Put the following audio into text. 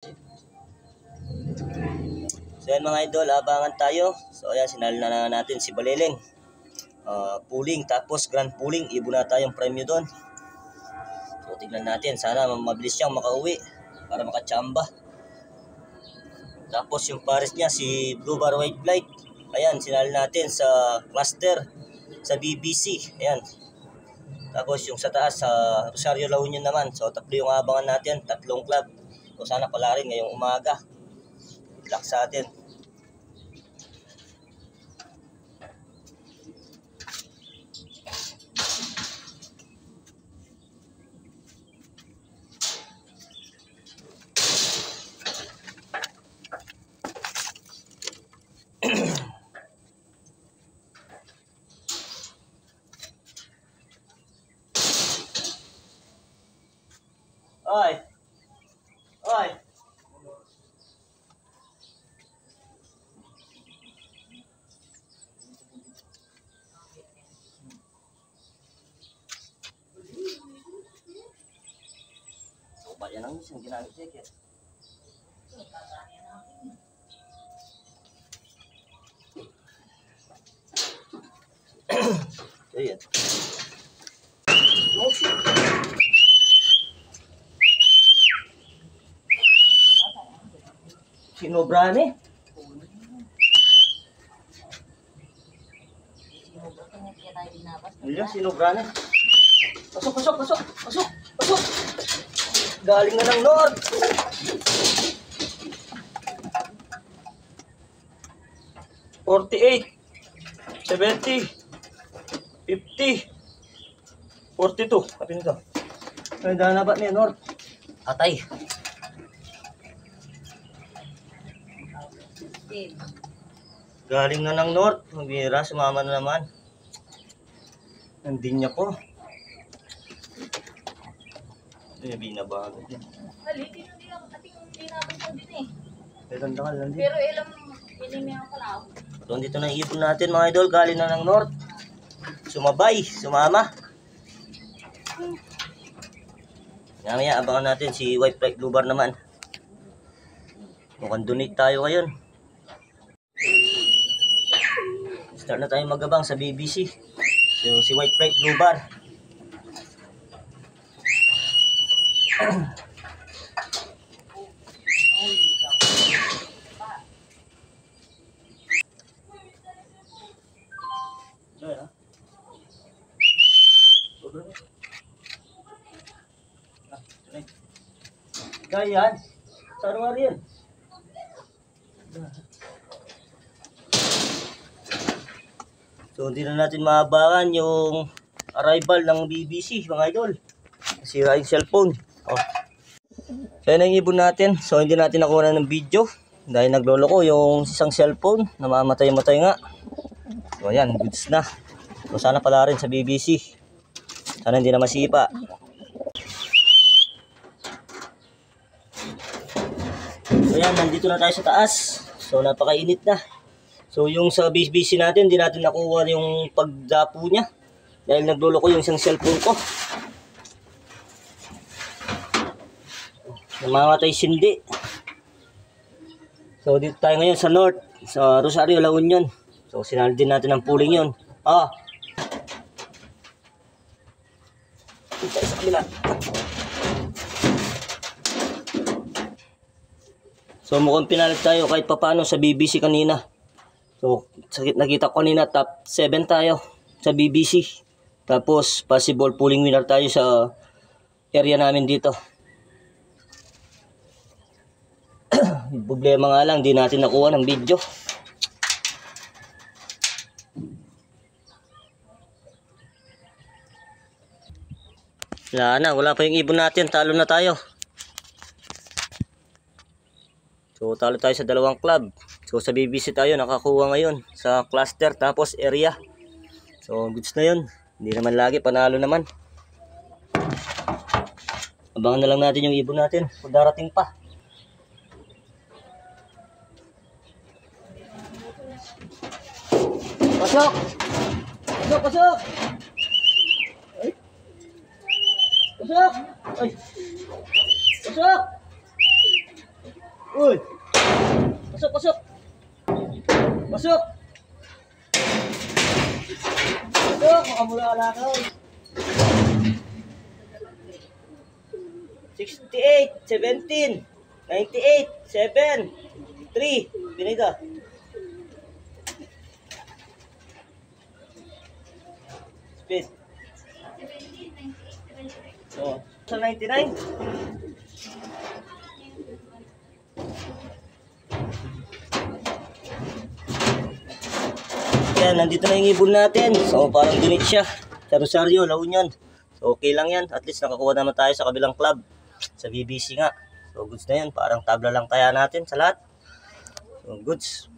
So yan mga idol, abangan tayo. So ayan, sinali na natin si Baleleng. Pooling, tapos grand pooling, ibon na tayong premyo doon. So tignan natin, sana mabilis siyang makauwi para makachamba. Tapos yung pares niya, si Blue Bar White Flight. Ayan, sinali natin sa cluster sa BBC. Ayan. Tapos yung sa taas, sa Rosario La Union naman. So tatlo yung abangan natin, tatlong club. So sana pala rin ngayong umaga. Good luck sa atin. Oy! Oy! So ba yan ang isang ginamit check. Ayan. Sinobra ni. Iya, sinobra ni. Pasok. Galing na ng North. $48, $70, $50, $42. Apa nito? Ay, dana ba niya North? Atay. Galing na ng North. Magbira, sumama na naman. Nandin niya po. Ay, binabago niya. Haliti na nila, ating tinapin ko din eh. Pero ilang pinimihan ko lang. So, dito na ipon natin mga idol. Galing na ng North. Sumama. Mamaya, abangan natin si White Flight Blue Bar naman. Mukhang donate tayo ngayon. Start na tayo magabang sa BBC. So, si White Flight Blue Bar. Ganyan. Saan nga rin? So, hindi na natin maabangan yung arrival ng BBC, mga idol. Sira yung cellphone. Oh. So, yun ang ibon natin. So, hindi natin nakuha ng video. Dahil nagloloko yung isang cellphone. Namamatay-matay nga. So, ayan. Goods na. So, sana pala rin sa BBC. Sana hindi na masipa. So yan, nandito na tayo sa taas. So napakainit na. So yung sa BBC natin, hindi natin nakuha yung pagdapo niya. Dahil nagluloko yung isang cellphone ko. Namamatay sindi. So dito tayo ngayon sa North, sa Rosario La Union. So sinali din natin ang pooling yun. Dito tayo sa kabila. So mukhang pinalit tayo kahit papaano sa BBC kanina. So nakita ko kanina top 7 tayo sa BBC. Tapos possible pooling winner tayo sa area namin dito. Problema nga lang, di natin nakuha ng video. Wala pa yung ibon natin, talo na tayo. So talo tayo sa dalawang club. So sa BBC tayo nakakuha ngayon sa cluster tapos area. So goods na yun. Hindi naman lagi, panalo naman. Abangan na lang natin yung ibon natin kung darating pa. Pasok! Ay! Pasok! Uy! Pasok, pasok! Pasok! Pasok! Makamula ka uy. 68, 17, 98, 7, 3. Pinita. Speed. So, sa 99. Yan, nandito na yung ibon natin. So, parang dunit siya. Sa Rosario, La Union. So, okay lang yan. At least nakakuha naman tayo sa kabilang club. Sa BBC nga. So, goods na yun. Parang tabla lang kaya natin sa lahat. So, goods.